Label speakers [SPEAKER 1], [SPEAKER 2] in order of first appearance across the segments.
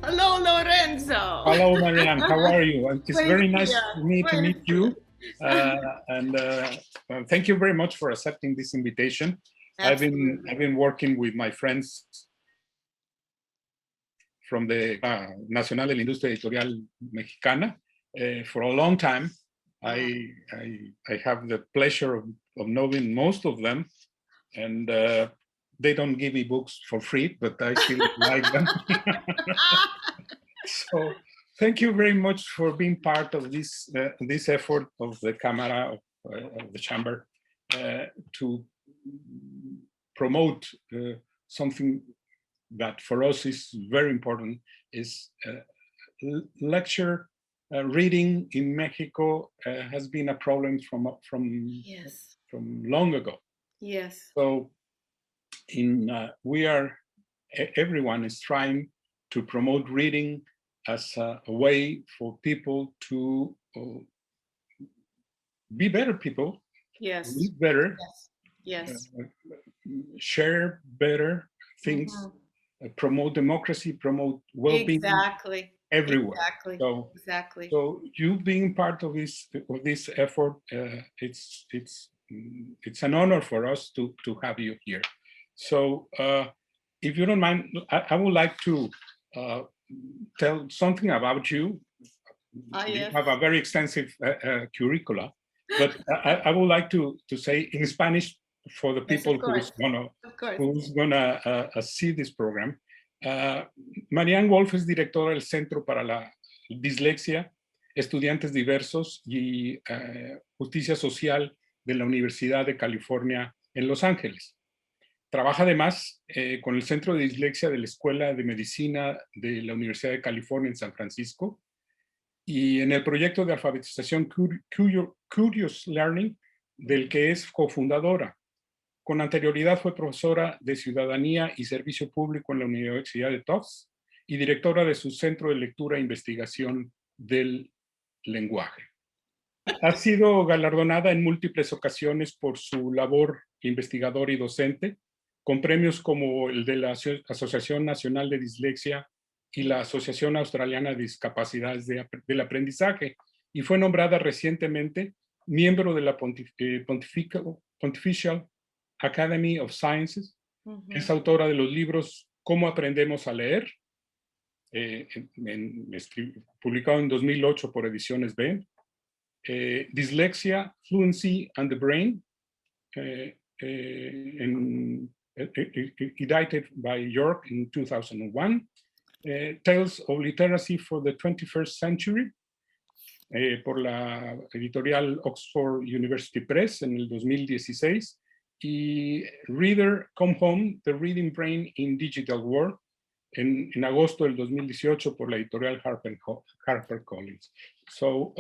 [SPEAKER 1] Hello, Lorenzo.
[SPEAKER 2] Hello, Marianne. How are you? It's
[SPEAKER 1] Buen
[SPEAKER 2] very
[SPEAKER 1] día.
[SPEAKER 2] nice for me to
[SPEAKER 1] Buenos
[SPEAKER 2] meet
[SPEAKER 1] días.
[SPEAKER 2] you. Uh, and thank you very much for accepting this invitation.
[SPEAKER 1] Absolutely.
[SPEAKER 2] I've been working with my friends from the Nacional de la Industria Editorial Mexicana for a long time. I have the pleasure of knowing most of them, and they don't give me books for free, but I still like them. So thank you very much for being part of this effort of the Cámara of the Chamber to promote something that for us is very important, is lecture reading in Mexico has been a problem
[SPEAKER 1] Yes.
[SPEAKER 2] from long ago.
[SPEAKER 1] Yes.
[SPEAKER 2] So everyone is trying to promote reading as a way for people to be better people,
[SPEAKER 1] Yes.
[SPEAKER 2] live better,
[SPEAKER 1] Yes.
[SPEAKER 2] share better things, promote democracy, promote well-being
[SPEAKER 1] Exactly.
[SPEAKER 2] everywhere.
[SPEAKER 1] Exactly.
[SPEAKER 2] So,
[SPEAKER 1] Exactly.
[SPEAKER 2] so you being part of this effort, it's an honor for us to have you here. So, if you don't mind, I would like to tell something about you. You
[SPEAKER 1] Yes.
[SPEAKER 2] have a very extensive curricula, but I would like to say in Spanish for the
[SPEAKER 1] Yes,
[SPEAKER 2] people
[SPEAKER 1] of course. Of course.
[SPEAKER 2] who's gonna see this program. Marianne Wolf es directora del Centro para la Dislexia, Estudiantes Diversos y Justicia Social de la Universidad de California en Los Ángeles. Trabaja además con el Centro de Dislexia de la Escuela de Medicina de la Universidad de California en San Francisco y en el proyecto de alfabetización Curious Learning, del que es cofundadora. Con anterioridad fue profesora de Ciudadanía y Servicio Público en la Universidad de Tufts y directora de su Centro de Lectura e Investigación del Lenguaje. Ha sido galardonada en múltiples ocasiones por su labor investigadora y docente, con premios como el de la Asociación Nacional de Dislexia y la Asociación Australiana de Discapacidades del Aprendizaje, y fue nombrada recientemente miembro de la Pontifical Academy of Sciences. Es autora de los libros Cómo aprendemos a leer, publicado en 2008 por Ediciones B, Dyslexia, Fluency and the Brain, edited by York in 2001, Tales of Literacy for the 21st Century, por la editorial Oxford University Press en el 2016, y Reader Come Home, The Reading Brain in Digital World, en agosto del 2018 por la editorial HarperCollins. So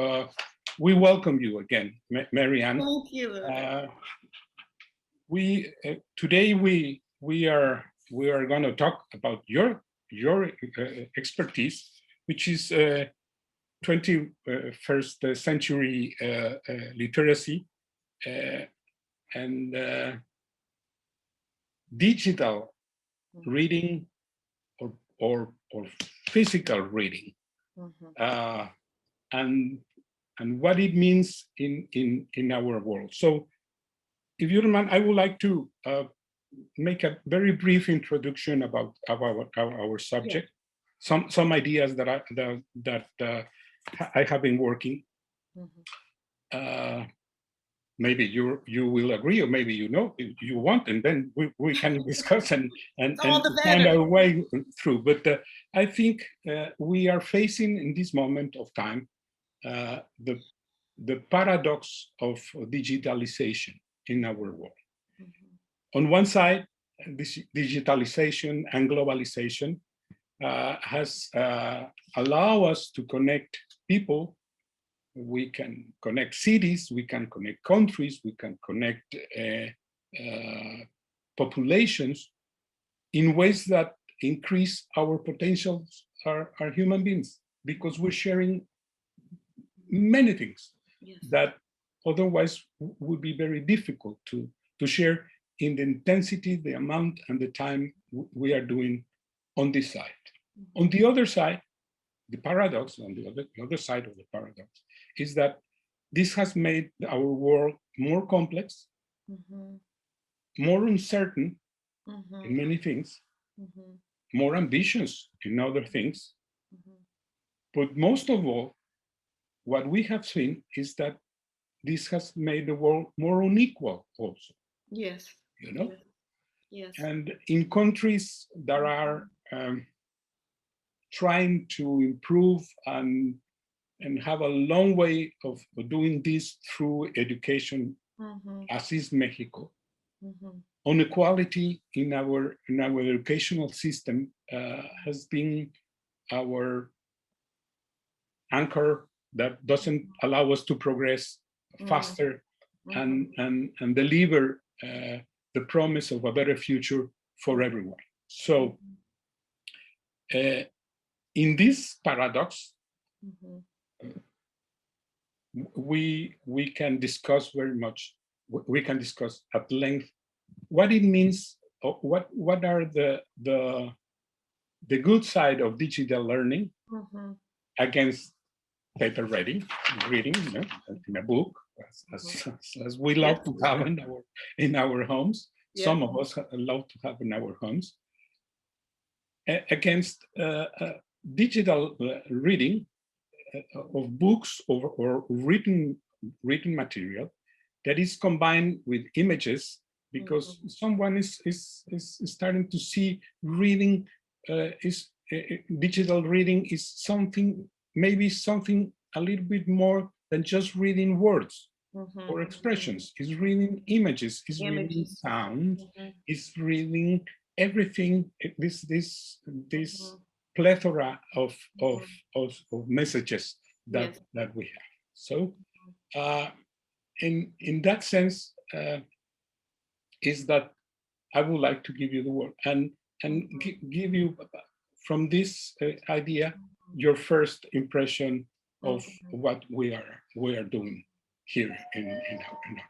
[SPEAKER 2] we welcome you again, Marianne.
[SPEAKER 1] Thank you.
[SPEAKER 2] Today we are going to talk about your expertise, which is 21st century literacy and digital reading or physical reading, and what it means in our world. So, if you don't mind, I would like to make a very brief introduction about our subject, some ideas that I have been working. Maybe you will agree, or maybe you want, and then we can discuss and find our way through. But I think we are facing in this moment of time the paradox of digitalization in our world. On one side, this digitalization and globalization has allowed us to connect people. We can connect cities, we can connect countries, we can connect populations in ways that increase our potentials are human beings, because we're sharing many things that otherwise would be very difficult to share in the intensity, the amount, and the time we are doing on this side. On the other side, the paradox, on the other side of the paradox, is that this has made our world more complex, more uncertain in many things, more ambitious in other things. But most of all, what we have seen is that this has made the world more unequal also.
[SPEAKER 1] Yes.
[SPEAKER 2] You know?
[SPEAKER 1] Yes.
[SPEAKER 2] And in countries that are trying to improve and have a long way of doing this through education, as is Mexico, inequality in our educational system has been our anchor that doesn't allow us to progress faster and deliver the promise of a better future for everyone. So in this paradox, we can discuss very much, we can discuss at length what it means, what are the good side of digital learning against paper reading, you know, in a book, as we love to have in our homes. Some of us love to have in our homes, against digital reading of books or written material that is combined with images, because someone is starting to see reading digital reading is something, maybe something a little bit more than just reading words or expressions. Is reading images, is reading sound, is reading everything. This plethora of messages that we have. So in that sense, is that I would like to give you the word and give you from this idea your first impression of what we are doing here in our country.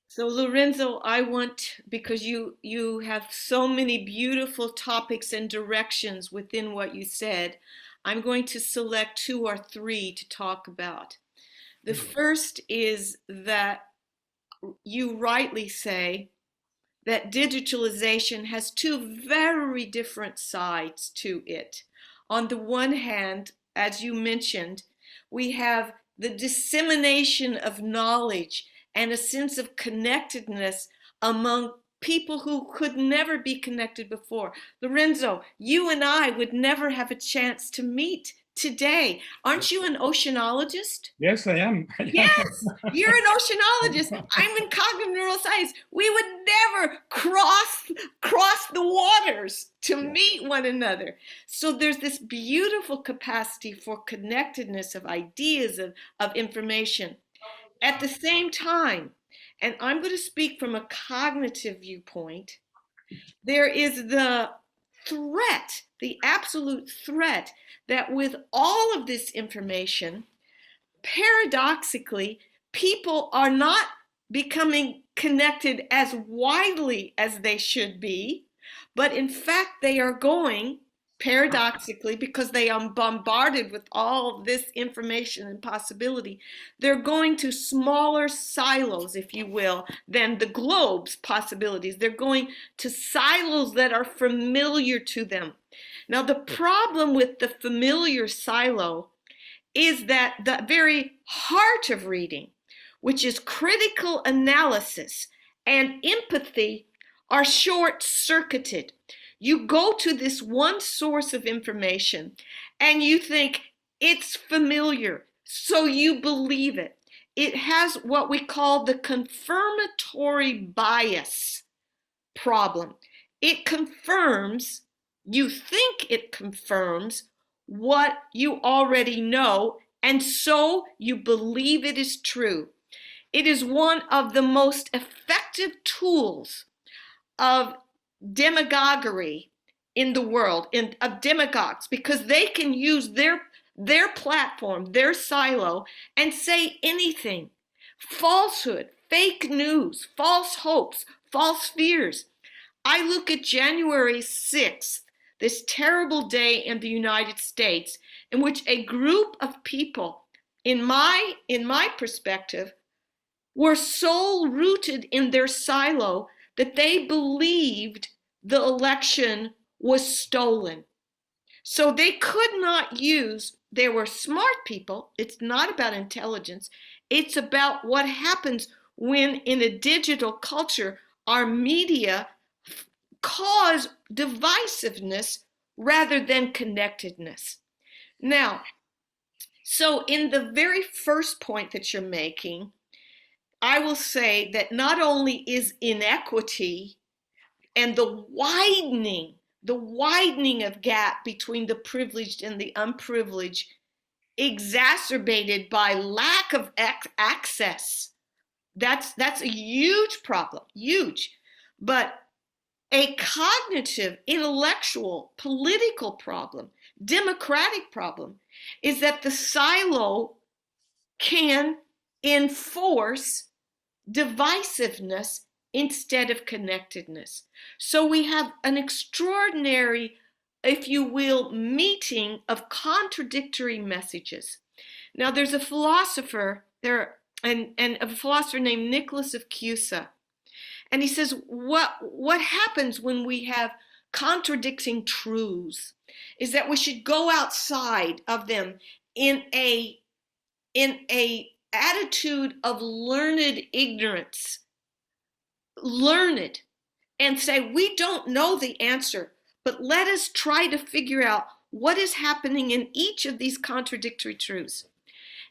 [SPEAKER 1] So Lorenzo, I want, because you have so many beautiful topics and directions within what you said, I'm going to select 2 or 3 to talk about. The first is that you rightly say that digitalization has 2 very different sides to it. On the one hand, as you mentioned, we have the dissemination of knowledge and a sense of connectedness among people who could never be connected before. Lorenzo, you and I would never have a chance to meet today. Aren't you an oceanologist?
[SPEAKER 2] Yes, I am.
[SPEAKER 1] Yes, you're an oceanologist. I'm in cognitive neuroscience. We would never cross the waters to meet one another. So there's this beautiful capacity for connectedness of ideas, of information. At the same time, and I'm going to speak from a cognitive viewpoint, there is the threat, the absolute threat, that with all of this information, paradoxically, people are not becoming connected as widely as they should be, but in fact, they are going, paradoxically, because they are bombarded with all this information and possibility, they're going to smaller silos, if you will, than the globe's possibilities. They're going to silos that are familiar to them. Now, the problem with the familiar silo is that the very heart of reading, which is critical analysis and empathy, are short-circuited. You go to this one source of information and you think it's familiar, so you believe it. It has what we call the confirmatory bias problem. It confirms, you think it confirms what you already know, and so you believe it is true. It is one of the most effective tools of demagoguery in the world, of demagogues, because they can use their platform, their silo, and say anything. Falsehood, fake news, false hopes, false fears. I look at January 6th, this terrible day in the United States in which a group of people, in my perspective, were so rooted in their silo that they believed the election was stolen. So they could not use, they were smart people. It's not about intelligence. It's about what happens when in a digital culture, our media cause divisiveness rather than connectedness. Now, so in the very first point that you're making, I will say that not only is inequity and the widening of gap between the privileged and the unprivileged exacerbated by lack of access. That's a huge problem, huge. But a cognitive, intellectual, political problem, democratic problem is that the silo can enforce divisiveness instead of connectedness. So we have an extraordinary, if you will, meeting of contradictory messages. Now there's a philosopher there, and a philosopher named Nicholas of Cusa, and he says what happens when we have contradicting truths is that we should go outside of them in a attitude of learned ignorance, learned, and say, we don't know the answer, but let us try to figure out what is happening in each of these contradictory truths.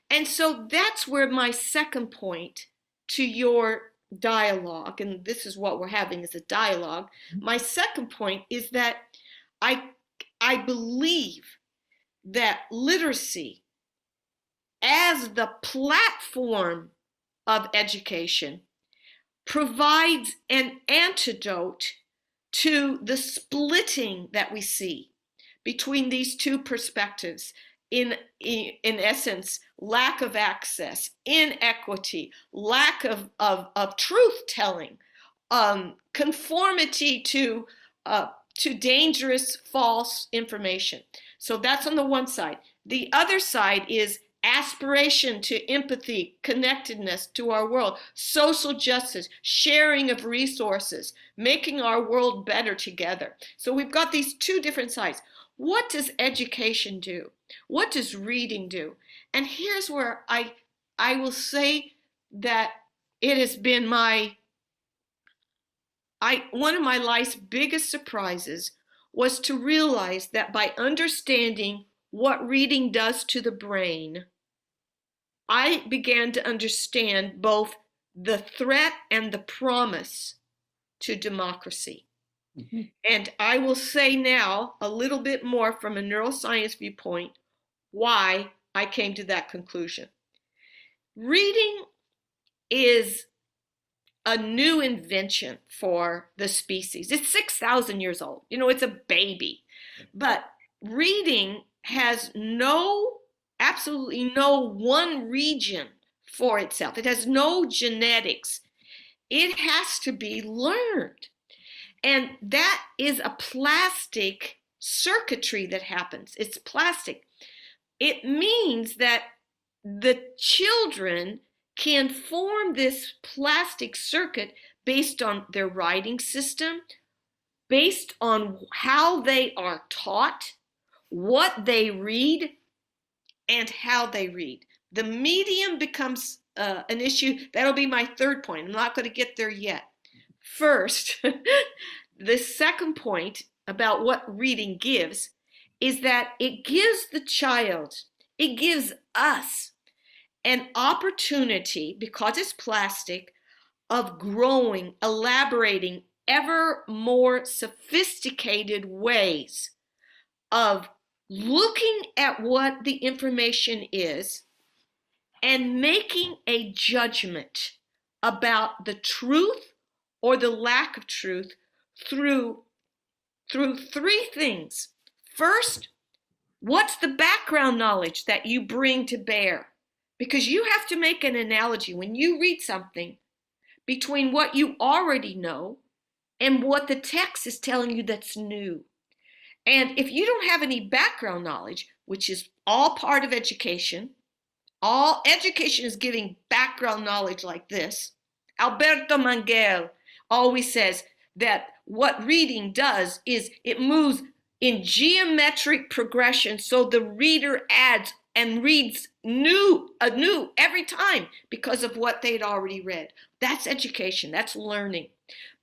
[SPEAKER 1] And so that's where my second point to your dialogue, and this is what we're having is a dialogue. My second point is that I believe that literacy as the platform of education provides an antidote to the splitting that we see between these two perspectives. In essence, lack of access, inequity, lack of truth-telling, conformity to dangerous, false information. So that's on the one side. The other side is aspiration to empathy, connectedness to our world, social justice, sharing of resources, making our world better together. So we've got these two different sides. What does education do? What does reading do? And here's where I will say that it has been one of my life's biggest surprises was to realize that by understanding what reading does to the brain, I began to understand both the threat and the promise to democracy. Mm-hmm. And I will say now a little bit more from a neuroscience viewpoint why I came to that conclusion. Reading is a new invention for the species. It's 6,000 years old. You know, it's a baby. But reading has absolutely no one region for itself. It has no genetics. It has to be learned. And that is a plastic circuitry that happens. It's plastic. It means that the children can form this plastic circuit based on their writing system, based on how they are taught, what they read, and how they read. The medium becomes an issue. That'll be my third point. I'm not going to get there yet. First, the second point about what reading gives is that it gives the child, it gives us an opportunity, because it's plastic, of growing, elaborating ever more sophisticated ways of looking at what the information is and making a judgment about the truth or the lack of truth through three things. First, what's the background knowledge that you bring to bear? Because you have to make an analogy when you read something between what you already know and what the text is telling you that's new. And if you don't have any background knowledge, which is all part of education, all education is giving background knowledge like this. Alberto Manguel always says that what reading does is it moves in geometric progression, so the reader adds and reads anew every time because of what they'd already read. That's education, that's learning.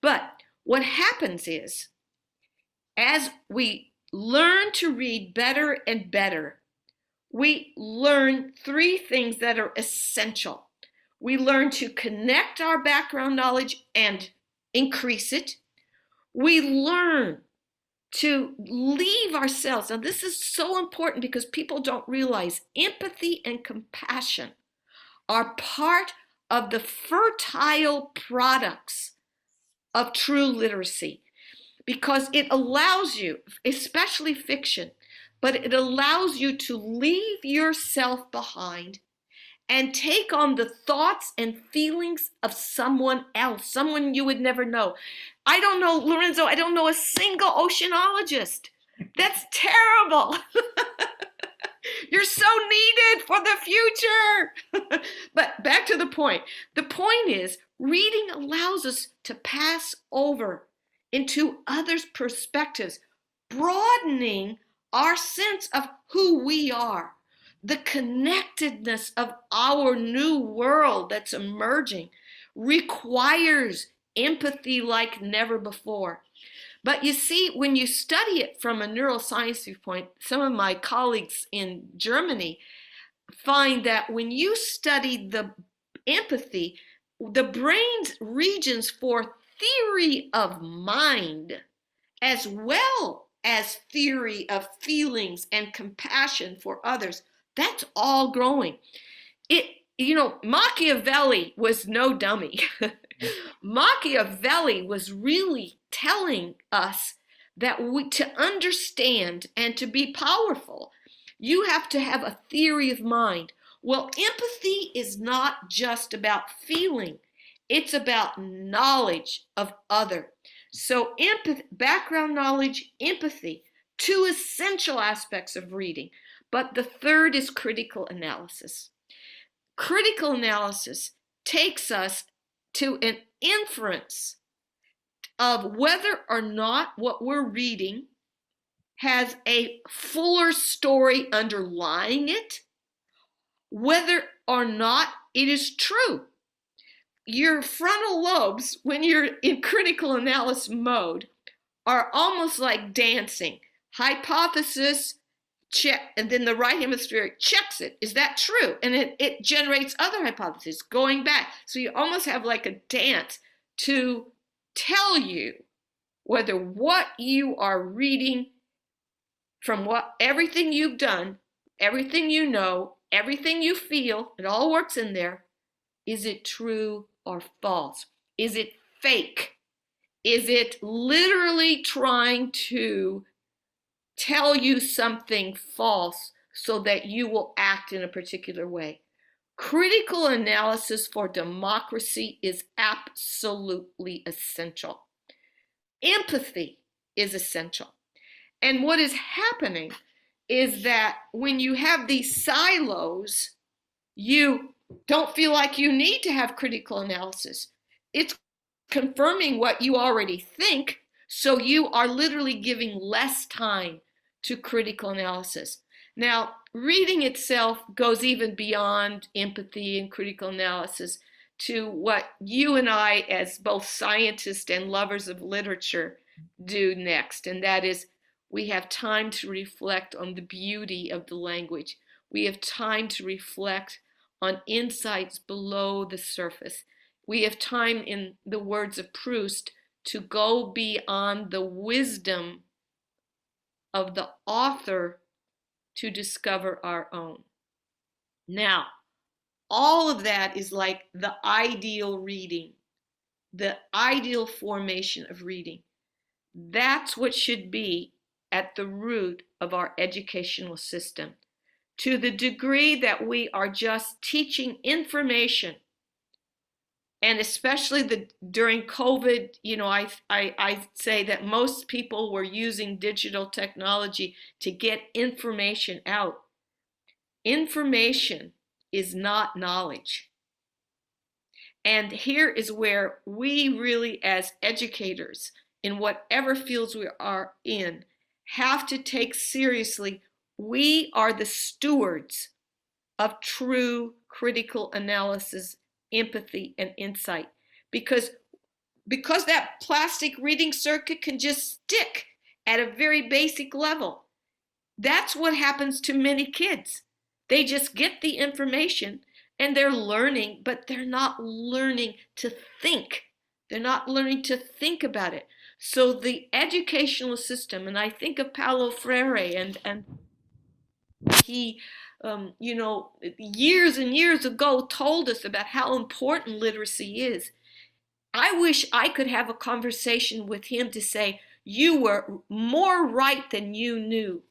[SPEAKER 1] But what happens is, as we learn to read better and better, we learn three things that are essential. We learn to connect our background knowledge and increase it. We learn to leave ourselves. Now, this is so important because people don't realize empathy and compassion are part of the fertile products of true literacy, because it allows you, especially fiction, but it allows you to leave yourself behind and take on the thoughts and feelings of someone else, someone you would never know. I don't know, Lorenzo, I don't know a single oceanologist. That's terrible. You're so needed for the future. But back to the point. The point is, reading allows us to pass over into others' perspectives, broadening our sense of who we are, the connectedness of our new world that's emerging requires empathy like never before. But you see, when you study it from a neuroscience viewpoint, some of my colleagues in Germany find that when you study the empathy, the brain's regions for theory of mind, as well as theory of feelings and compassion for others, that's all growing. Machiavelli was no dummy. Machiavelli was really telling us that to understand and to be powerful, you have to have a theory of mind. Well, empathy is not just about feeling. It's about knowledge of other. So background knowledge, empathy, two essential aspects of reading. But the third is critical analysis. Critical analysis takes us to an inference of whether or not what we're reading has a fuller story underlying it, whether or not it is true. Your frontal lobes, when you're in critical analysis mode, are almost like dancing. Hypothesis, check, and then the right hemisphere checks it. Is that true? And it generates other hypotheses going back. So you almost have like a dance to tell you whether what you are reading, from everything you've done, everything you know, everything you feel, it all works in there. Is it true or false? Is it fake? Is it literally trying to tell you something false so that you will act in a particular way? Critical analysis for democracy is absolutely essential. Empathy is essential. And what is happening is that when you have these silos, you don't feel like you need to have critical analysis. It's confirming what you already think, so you are literally giving less time to critical analysis. Now, reading itself goes even beyond empathy and critical analysis to what you and I, as both scientists and lovers of literature, do next, and that is we have time to reflect on the beauty of the language. We have time to reflect on insights below the surface. We have time, in the words of Proust, to go beyond the wisdom of the author to discover our own. Now, all of that is like the ideal reading, the ideal formation of reading. That's what should be at the root of our educational system. To the degree that we are just teaching information And especially during COVID, you know, I say that most people were using digital technology to get information out. Information is not knowledge. And here is where we really, as educators, in whatever fields we are in, have to take seriously, we are the stewards of true critical analysis, empathy, and insight. Because that plastic reading circuit can just stick at a very basic level. That's what happens to many kids. They just get the information and they're learning, but they're not learning to think. They're not learning to think about it. So the educational system, and I think of Paulo Freire, and he, you know, years and years ago told us about how important literacy is. I wish I could have a conversation with him to say, you were more right than you knew,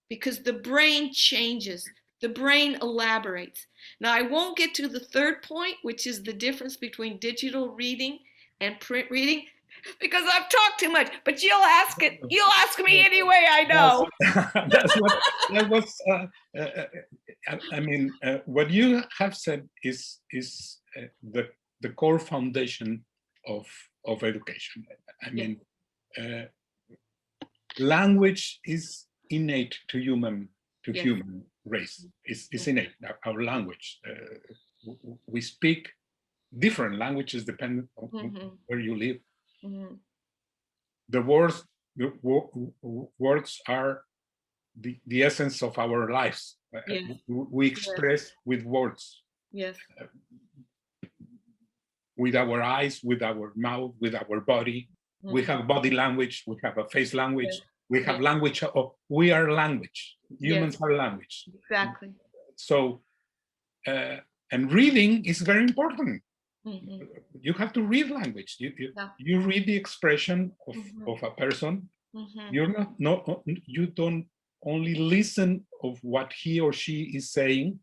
[SPEAKER 1] because the brain changes, the brain elaborates. Now, I won't get to the third point, which is the difference between digital reading and print reading, because I've talked too much, but you'll ask me anyway, I know.
[SPEAKER 2] That was I mean, what you have said is the core foundation of education. I mean, language is innate to human race. It's innate. Our language. We speak different languages depending on where you live. The words are the essence of our lives. We express with words.
[SPEAKER 1] Yes.
[SPEAKER 2] With our eyes, with our mouth, with our body. We have body language, we have a face language, we have language we are language. Humans are language.
[SPEAKER 1] Exactly.
[SPEAKER 2] So, and reading is very important. You have to read language. You read the expression of a person. You're you don't only listen of what he or she is saying.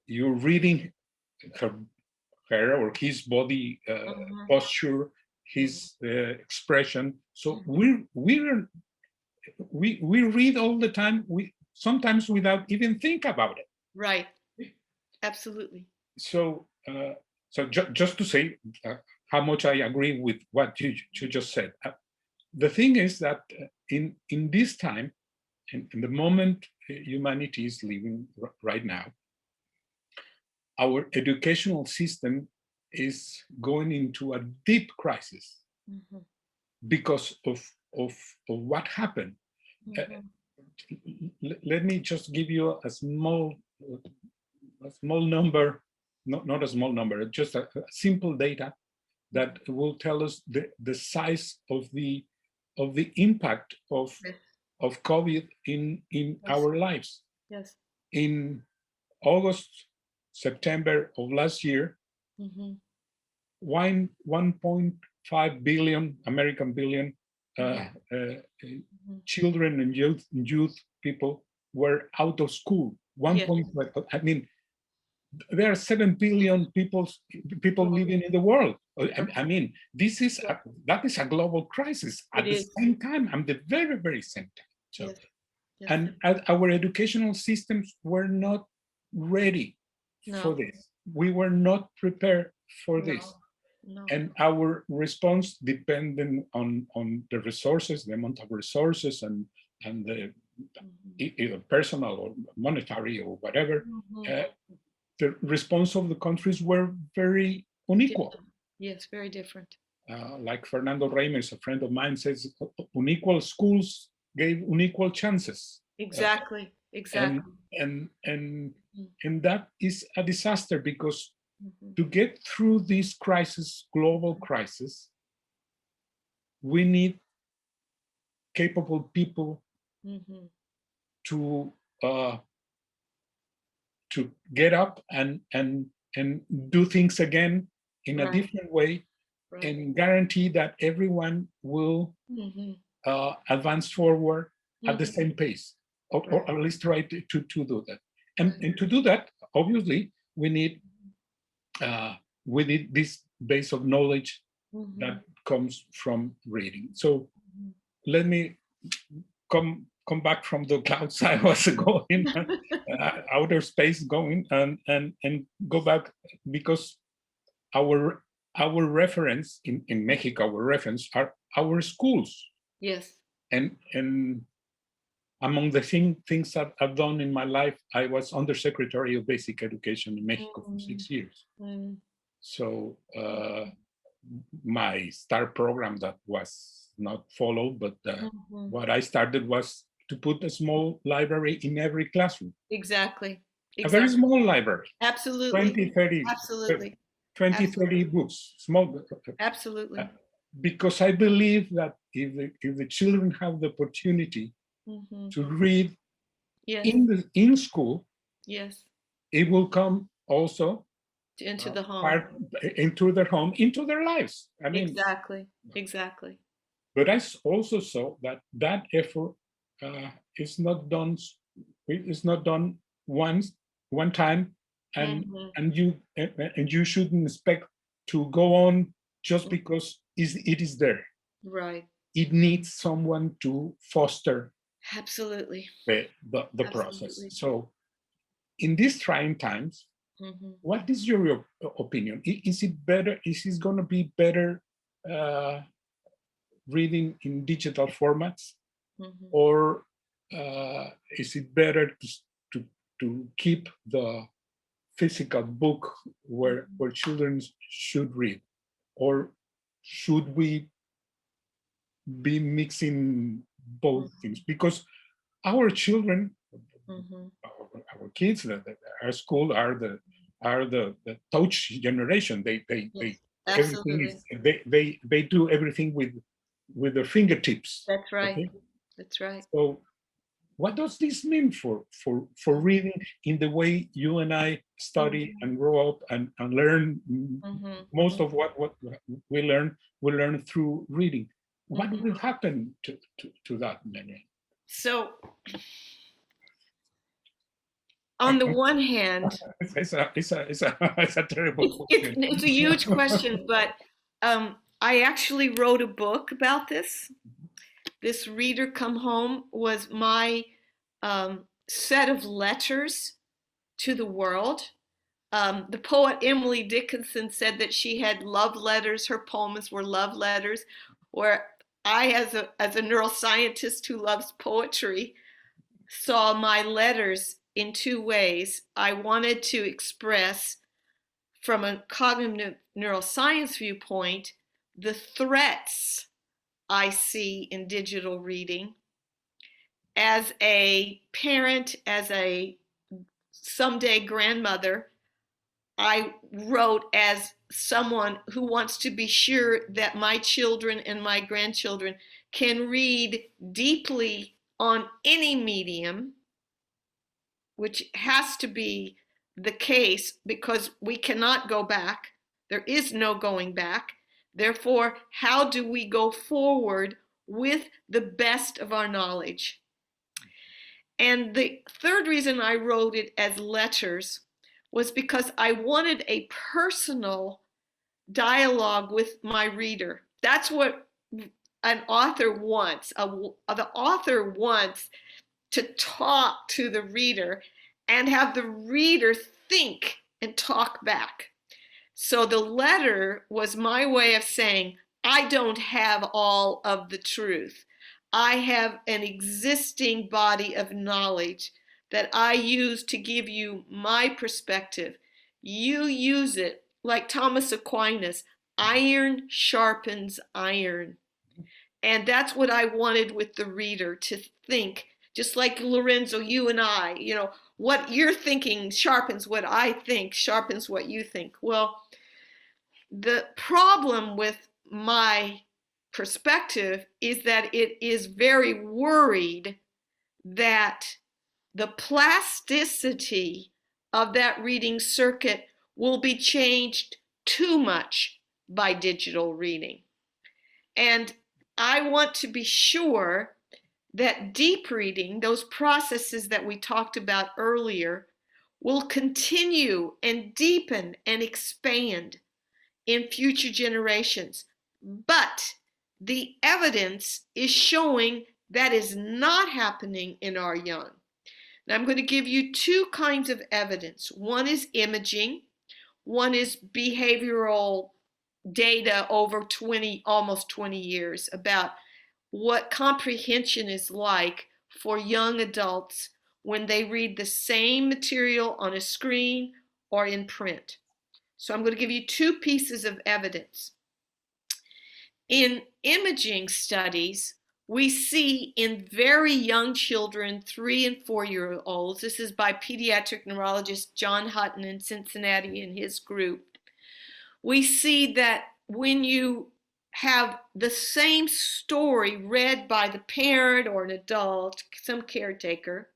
[SPEAKER 2] You're reading her or his body posture, his expression. So we read all the time. We sometimes without even think about it.
[SPEAKER 1] Right. Absolutely.
[SPEAKER 2] So just to say how much I agree with what you just said. The thing is that in this time, in the moment humanity is living right now, our educational system is going into a deep crisis because of what happened. Let me just give you a small number, not a small number, just a simple data that will tell us the size of the impact of COVID in our lives.
[SPEAKER 1] Yes.
[SPEAKER 2] In August, September of last year, 1.5 billion American billion children and youth people were out of school. 1.5. I mean, there are 7 billion people living in the world. I mean, that is a global crisis at the same time, and the very, very same time. So, and our educational systems were not ready for this. We were not prepared for this. And our response depended on the resources, the amount of resources, and the either personal or monetary or whatever. The response of the countries were very unequal.
[SPEAKER 1] Yes, very different.
[SPEAKER 2] Like Fernando Reimers, a friend of mine, says, unequal schools gave unequal chances.
[SPEAKER 1] Exactly.
[SPEAKER 2] And that is a disaster, because to get through this crisis, global crisis, we need capable people to get up and do things again in a different way, and guarantee that everyone will advance forward at the same pace, or at least try to do that. And to do that, obviously, we need with this base of knowledge
[SPEAKER 1] Mm-hmm.
[SPEAKER 2] that comes from reading. So let me come back from the clouds I was going, outer space going, and go back, because our reference in Mexico, our reference are our schools.
[SPEAKER 1] Yes.
[SPEAKER 2] And among the things that I've done in my life, I was Undersecretary of Basic Education in Mexico for 6 years.
[SPEAKER 1] Mm.
[SPEAKER 2] So my STAR program that was not followed, but what I started was to put a small library in every classroom.
[SPEAKER 1] Exactly.
[SPEAKER 2] A very small library.
[SPEAKER 1] Absolutely.
[SPEAKER 2] 20, 30,
[SPEAKER 1] Absolutely.
[SPEAKER 2] 20,
[SPEAKER 1] Absolutely.
[SPEAKER 2] 30 books, small.
[SPEAKER 1] Absolutely.
[SPEAKER 2] Because I believe that if the children have the opportunity to read
[SPEAKER 1] Yes.
[SPEAKER 2] in school,
[SPEAKER 1] Yes.
[SPEAKER 2] it will come also
[SPEAKER 1] Into the home.
[SPEAKER 2] into their home, into their lives. I mean,
[SPEAKER 1] Exactly. Exactly.
[SPEAKER 2] but I also saw that effort is not done. It's not done one time, and you shouldn't expect to go on just because it is there.
[SPEAKER 1] Right.
[SPEAKER 2] It needs someone to foster
[SPEAKER 1] Absolutely.
[SPEAKER 2] the process. So in these trying times, what is your opinion? Is it better? Is it going to be better reading in digital formats, or is it better to to keep the physical book where children should read, or should we be mixing both things? Because our children, our kids that are at school are the touch generation. They
[SPEAKER 1] Yes.
[SPEAKER 2] everything
[SPEAKER 1] Absolutely.
[SPEAKER 2] is they do everything with their fingertips.
[SPEAKER 1] That's right.
[SPEAKER 2] Okay,
[SPEAKER 1] That's right.
[SPEAKER 2] so what does this mean for reading in the way you and I study and grow up and learn? Most of what we learn through reading. What will happen to that, Marianne?
[SPEAKER 1] So on the one hand,
[SPEAKER 2] It's a terrible question.
[SPEAKER 1] it's a huge question, but I actually wrote a book about this. This Reader Come Home was my set of letters to the world. The poet Emily Dickinson said that she had love letters. Her poems were love letters. Where I, as a neuroscientist who loves poetry, saw my letters in two ways. I wanted to express, from a cognitive neuroscience viewpoint, the threats I see in digital reading. As a parent, as a someday grandmother, I wrote as someone who wants to be sure that my children and my grandchildren can read deeply on any medium, which has to be the case because we cannot go back. There is no going back. Therefore, how do we go forward with the best of our knowledge? And the third reason I wrote it as letters was because I wanted a personal dialogue with my reader. That's what an author wants. The author wants to talk to the reader and have the reader think and talk back. So the letter was my way of saying, I don't have all of the truth. I have an existing body of knowledge that I use to give you my perspective. You use it like Thomas Aquinas. Iron sharpens iron. And that's what I wanted with the reader, to think, just like Lorenzo, you and I, what you're thinking sharpens what I think, sharpens what you think. Well, the problem with my perspective is that it is very worried that the plasticity of that reading circuit will be changed too much by digital reading. And I want to be sure that deep reading, those processes that we talked about earlier, will continue and deepen and expand in future generations. But the evidence is showing that is not happening in our young. Now, I'm going to give you two kinds of evidence. One is imaging, one is behavioral data over almost 20 years about what comprehension is like for young adults when they read the same material on a screen or in print. So I'm going to give you two pieces of evidence. In imaging studies, we see in very young children, 3 and 4-year-olds, this is by pediatric neurologist John Hutton in Cincinnati and his group, we see that when you have the same story read by the parent or an adult, some caretaker,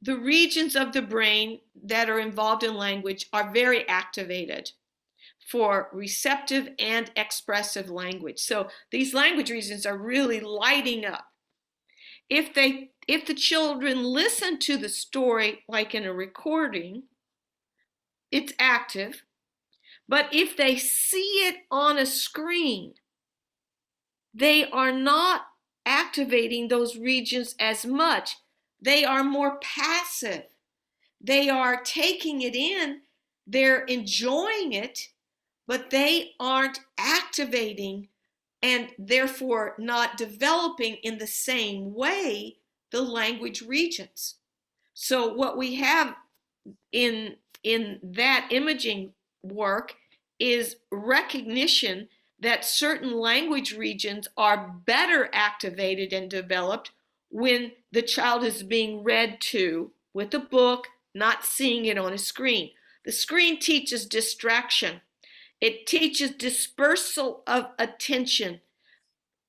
[SPEAKER 1] the regions of the brain that are involved in language are very activated for receptive and expressive language. So these language regions are really lighting up. If the children listen to the story like in a recording, it's active. But if they see it on a screen, they are not activating those regions as much. They are more passive. They are taking it in, they're enjoying it, but they aren't activating and therefore not developing in the same way the language regions. So what we have in that imaging work is recognition that certain language regions are better activated and developed when the child is being read to with a book, not seeing it on a screen. The screen teaches distraction. It teaches dispersal of attention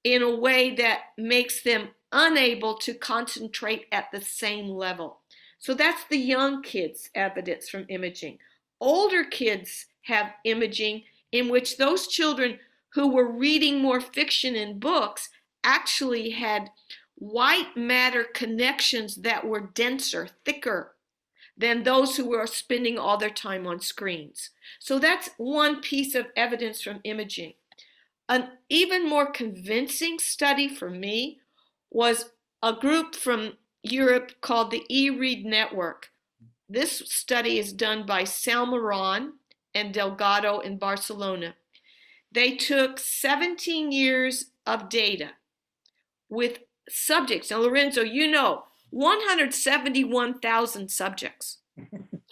[SPEAKER 1] in a way that makes them unable to concentrate at the same level. So that's the young kids' evidence from imaging. Older kids have imaging in which those children who were reading more fiction in books actually had white matter connections that were denser, thicker than those who were spending all their time on screens. So that's one piece of evidence from imaging. An even more convincing study for me was a group from Europe called the E-Read Network. This study is done by Salmeron and Delgado in Barcelona. They took 17 years of data with subjects. Now, Lorenzo, you know, 171,000 subjects.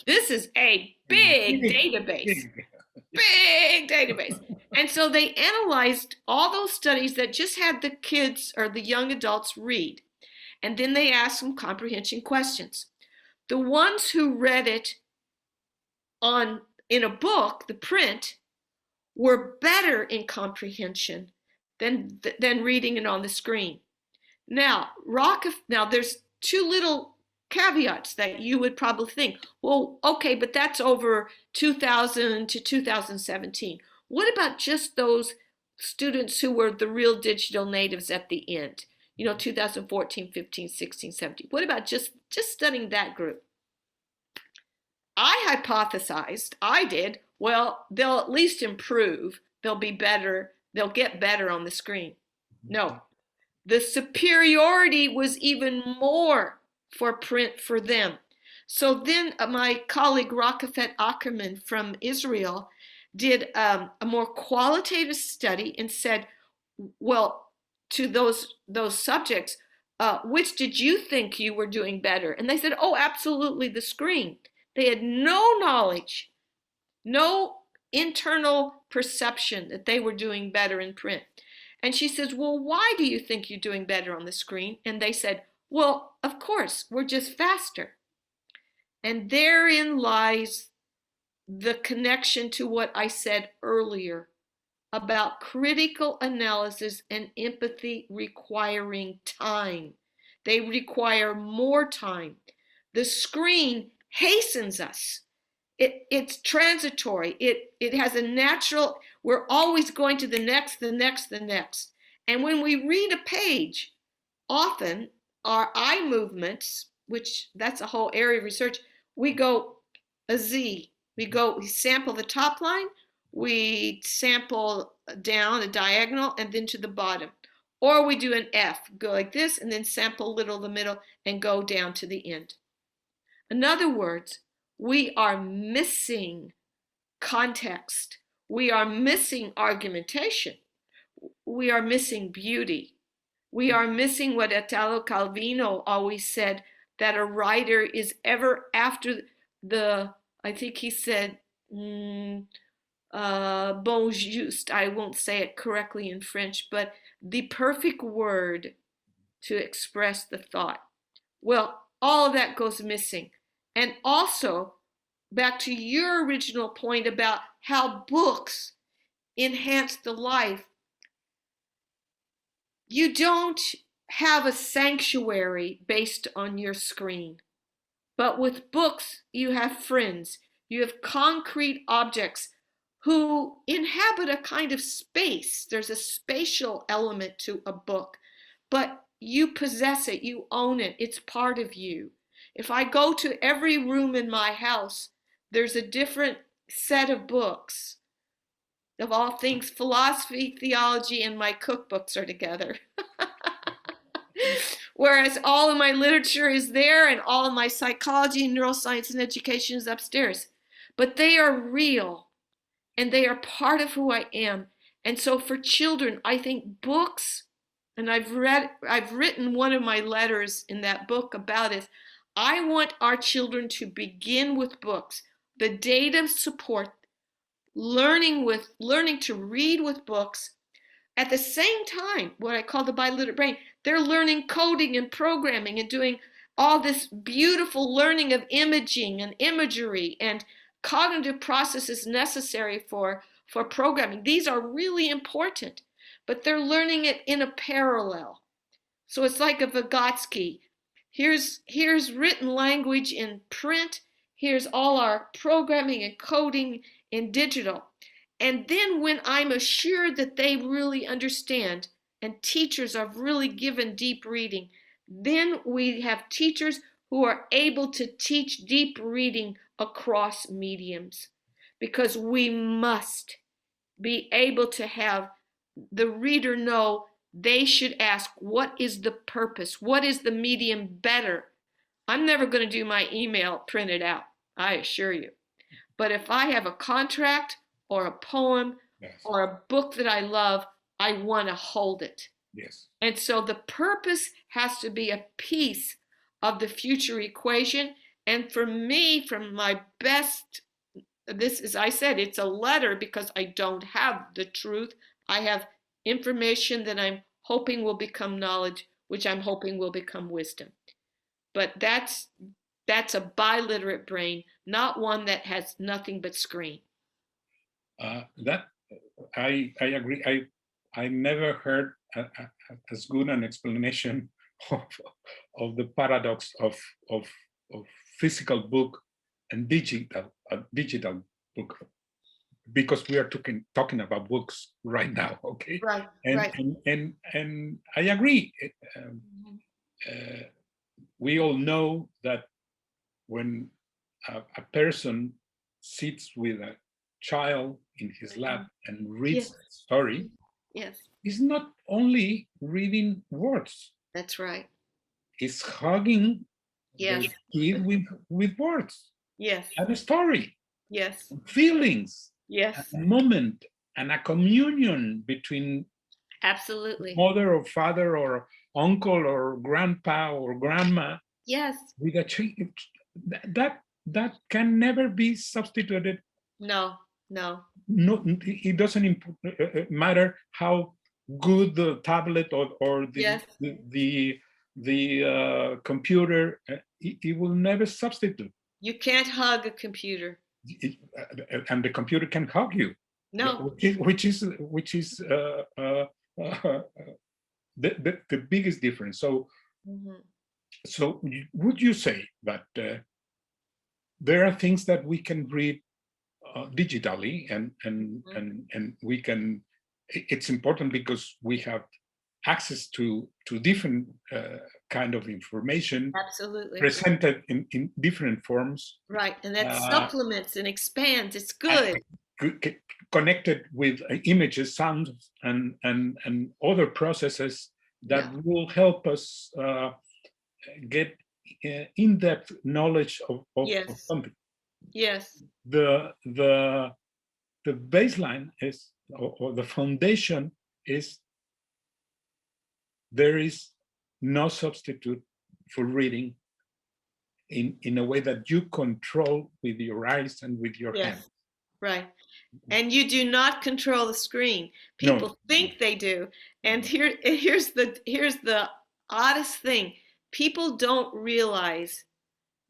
[SPEAKER 1] This is a big database. Big database. And so they analyzed all those studies that just had the kids or the young adults read. And then they asked them comprehension questions. The ones who read it in a book, the print, were better in comprehension than reading it on the screen. Now, there's two little caveats that you would probably think, well, okay, but that's over 2000 to 2017. What about just those students who were the real digital natives at the end? 2014, 15, 16, 17. What about just studying that group? I hypothesized, well, they'll at least improve. They'll be better. They'll get better on the screen. No, the superiority was even more for print for them. So then my colleague Rakefet Ackerman from Israel did a more qualitative study and said, well, to those subjects, which did you think you were doing better? And they said, oh, absolutely the screen. They had no knowledge, no internal perception that they were doing better in print. And she says, well, why do you think you're doing better on the screen? And they said, well, of course, we're just faster. And therein lies the connection to what I said earlier about critical analysis and empathy requiring time. They require more time. The screen hastens us. It's transitory. It has a natural, we're always going to the next, the next, the next. And when we read a page, often our eye movements, which that's a whole area of research, we go a Z. We sample the top line, we sample down a diagonal and then to the bottom. Or we do an F, go like this and then sample a little the middle and go down to the end. In other words, we are missing context. We are missing argumentation. We are missing beauty. We are missing what Italo Calvino always said, that a writer is ever after the, I think he said, bon juste, I won't say it correctly in French, but the perfect word to express the thought. Well, all of that goes missing. And also, back to your original point about how books enhance the life, you don't have a sanctuary based on your screen. But with books, you have friends. You have concrete objects who inhabit a kind of space. There's a spatial element to a book, but you possess it, you own it, it's part of you. If I go to every room in my house, there's a different set of books. Of all things, philosophy, theology, and my cookbooks are together. Whereas all of my literature is there and all of my psychology, neuroscience, and education is upstairs. But they are real and they are part of who I am. And so for children, I think books, and I've written one of my letters in that book about it. I want our children to begin with books. The data support learning to read with books. At the same time, what I call the biliterate brain, they're learning coding and programming and doing all this beautiful learning of imaging and imagery and cognitive processes necessary for programming. These are really important, but they're learning it in a parallel. So it's like a Vygotsky. Here's written language in print. Here's all our programming and coding in digital. And then when I'm assured that they really understand and teachers are really given deep reading, then we have teachers who are able to teach deep reading across mediums, because we must be able to have the reader know they should ask, what is the purpose? What is the medium better? I'm never going to do my email printed out, I assure you. But if I have a contract or a poem
[SPEAKER 2] Yes.
[SPEAKER 1] or a book that I love, I want to hold it.
[SPEAKER 2] Yes.
[SPEAKER 1] And so the purpose has to be a piece of the future equation. And for me, from my best, this is, I said, it's a letter because I don't have the truth. I have information that I'm hoping will become knowledge, which I'm hoping will become wisdom. But that's a biliterate brain, not one that has nothing but screen.
[SPEAKER 2] That I agree. I never heard as good an explanation of the paradox of physical book and digital book, because we are talking about books right now. Okay,
[SPEAKER 1] Right.
[SPEAKER 2] And
[SPEAKER 1] right.
[SPEAKER 2] and I agree. We all know that when a person sits with a child in his lap and reads
[SPEAKER 1] Yes.
[SPEAKER 2] a story,
[SPEAKER 1] Yes,
[SPEAKER 2] he's not only reading words,
[SPEAKER 1] that's right.
[SPEAKER 2] he's hugging
[SPEAKER 1] Yes.
[SPEAKER 2] the kid with words
[SPEAKER 1] Yes.
[SPEAKER 2] and a story,
[SPEAKER 1] Yes.
[SPEAKER 2] feelings,
[SPEAKER 1] Yes.
[SPEAKER 2] a moment, and a communion between
[SPEAKER 1] Absolutely.
[SPEAKER 2] mother or father or uncle or grandpa or grandma
[SPEAKER 1] Yes.
[SPEAKER 2] with a child. That can never be substituted.
[SPEAKER 1] No. No.
[SPEAKER 2] No, it doesn't matter how good the tablet or
[SPEAKER 1] Yes.
[SPEAKER 2] the computer. It will never substitute.
[SPEAKER 1] You can't hug a computer.
[SPEAKER 2] And the computer can hug you.
[SPEAKER 1] No.
[SPEAKER 2] Which is the biggest difference. So, so would you say that there are things that we can read digitally, and we can? It's important because we have access to different kind of information
[SPEAKER 1] Absolutely.
[SPEAKER 2] presented in different forms,
[SPEAKER 1] Right. And that
[SPEAKER 2] uh,
[SPEAKER 1] supplements and expands. It's
[SPEAKER 2] and
[SPEAKER 1] good.
[SPEAKER 2] connected with images, sounds, and other processes that
[SPEAKER 1] Yeah.
[SPEAKER 2] will help us get in-depth knowledge of
[SPEAKER 1] Yes.
[SPEAKER 2] something.
[SPEAKER 1] Yes.
[SPEAKER 2] The baseline is, or the foundation is, there is no substitute for reading in a way that you control with your eyes and with your hands.
[SPEAKER 1] Yes. Right. And you do not control the screen.
[SPEAKER 2] No.
[SPEAKER 1] People think they do. And here's the oddest thing. People don't realize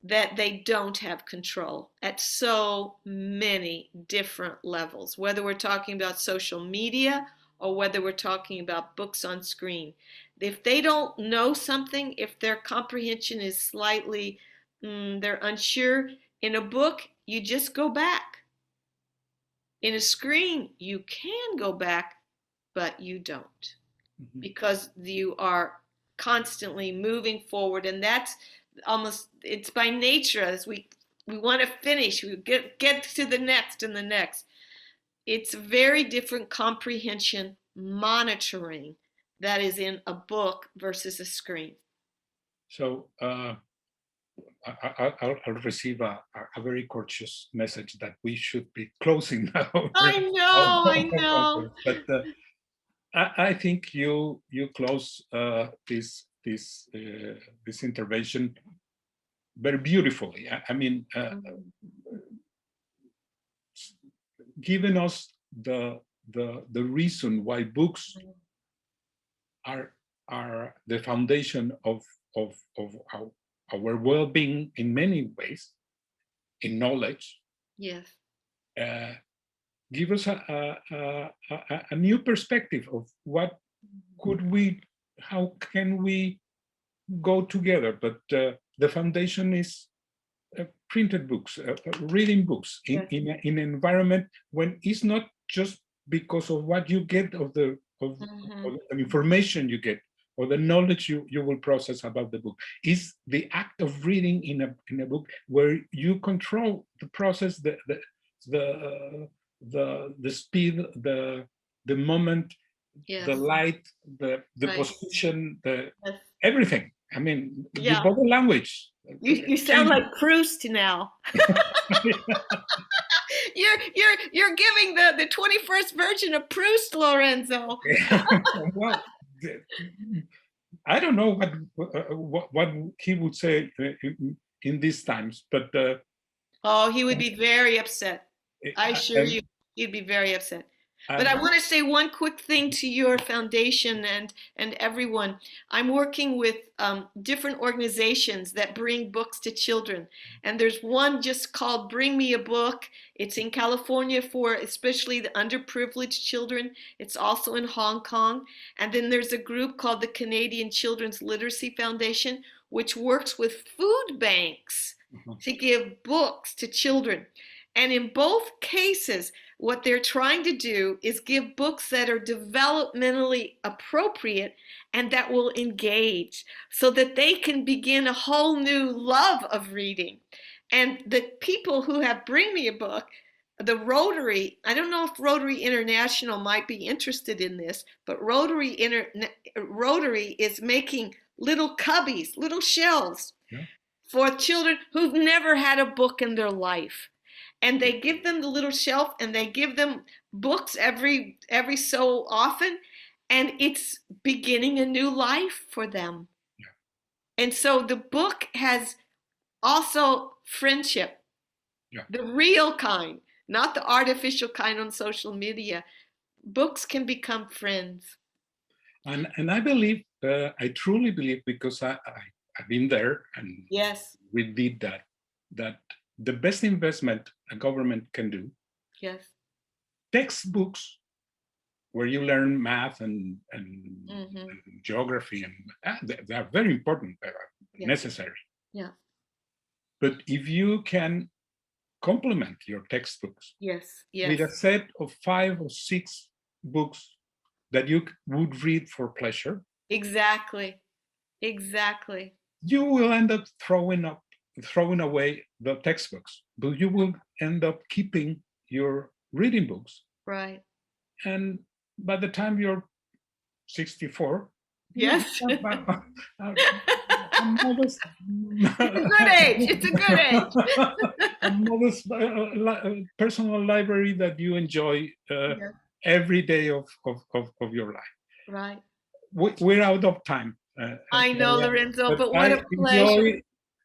[SPEAKER 1] that they don't have control at so many different levels, whether we're talking about social media or whether we're talking about books on screen. If they don't know something, if their comprehension is slightly, they're unsure, in a book, you just go back. In a screen, you can go back, but you don't, because you are constantly moving forward, and that's almost, it's by nature, as we want to finish, we get to the next and the next. It's very different comprehension monitoring that is in a book versus a screen.
[SPEAKER 2] So I'll receive a very courteous message that we should be closing now.
[SPEAKER 1] I know.
[SPEAKER 2] But I think you close this intervention very beautifully. I mean, giving us the reason why books are the foundation of our well-being in many ways, in knowledge.
[SPEAKER 1] Yes.
[SPEAKER 2] Give us a new perspective of what could we, how can we go together. But the foundation is printed books, reading books in an environment when it's not just because of what you get of the information you get or the knowledge you will process about the book. Is the act of reading in a book where you control the process, the speed, the moment,
[SPEAKER 1] Yes.
[SPEAKER 2] the light, the
[SPEAKER 1] Right.
[SPEAKER 2] position,
[SPEAKER 1] Yes.
[SPEAKER 2] everything. I mean,
[SPEAKER 1] Yeah.
[SPEAKER 2] the body language.
[SPEAKER 1] You sound like Proust now. You're giving the 21st version of Proust, Lorenzo.
[SPEAKER 2] Well, I don't know what he would say in these times, but
[SPEAKER 1] Oh, he would be very upset. I assure you, he'd be very upset. But I want to say one quick thing to your foundation and everyone. I'm working with different organizations that bring books to children. And there's one just called Bring Me a Book. It's in California for especially the underprivileged children. It's also in Hong Kong. And then there's a group called the Canadian Children's Literacy Foundation, which works with food banks to give books to children. And in both cases, what they're trying to do is give books that are developmentally appropriate and that will engage so that they can begin a whole new love of reading. And the people who have Bring Me a Book, the Rotary, I don't know if Rotary International might be interested in this, but Rotary is making little cubbies, little shelves for children who've never had a book in their life. And they give them the little shelf and they give them books every so often, and it's beginning a new life for them. And so the book has also friendship, the real kind, not the artificial kind on social media. Books can become friends.
[SPEAKER 2] And I believe, I truly believe, because I've been there and
[SPEAKER 1] yes,
[SPEAKER 2] we did that the best investment a government can do, textbooks where you learn math and geography, and they are very important, necessary.
[SPEAKER 1] Yeah.
[SPEAKER 2] But if you can complement your textbooks with a set of 5 or 6 books that you would read for pleasure.
[SPEAKER 1] Exactly. Exactly.
[SPEAKER 2] You will end up throwing away the textbooks, but you will end up keeping your reading books.
[SPEAKER 1] Right.
[SPEAKER 2] And by the time you're 64, you
[SPEAKER 1] Yes.
[SPEAKER 2] have a modest,
[SPEAKER 1] It's a good age. It's a good age.
[SPEAKER 2] a modest personal library that you enjoy
[SPEAKER 1] Yeah.
[SPEAKER 2] every day of your life.
[SPEAKER 1] Right.
[SPEAKER 2] We're out of time.
[SPEAKER 1] I know, Lorenzo,
[SPEAKER 2] But
[SPEAKER 1] but what
[SPEAKER 2] I
[SPEAKER 1] a pleasure.
[SPEAKER 2] enjoy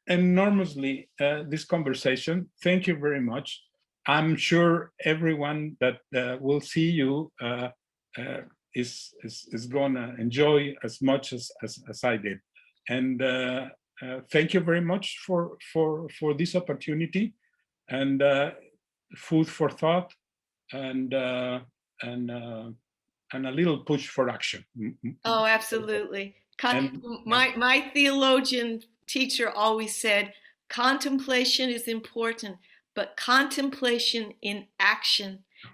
[SPEAKER 2] enormously this conversation. Thank you very much. I'm sure everyone that will see you is gonna enjoy as much as I did. And thank you very much for this opportunity and food for thought and and uh, and a little push for action.
[SPEAKER 1] Oh, absolutely.
[SPEAKER 2] And
[SPEAKER 1] My theologian teacher always said, contemplation is important, but contemplation in action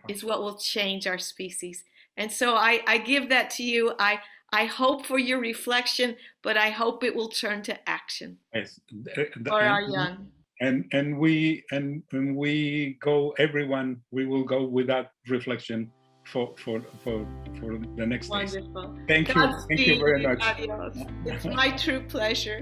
[SPEAKER 1] is what will change our species. And so I give that to you. I hope for your reflection, but I hope it will turn to action
[SPEAKER 2] yes,
[SPEAKER 1] for our young.
[SPEAKER 2] and we go, everyone, we will go with that reflection for the next days.
[SPEAKER 1] Wonderful.
[SPEAKER 2] Thank you
[SPEAKER 1] Godspeed.
[SPEAKER 2] very much.
[SPEAKER 1] Adios. It's my true pleasure.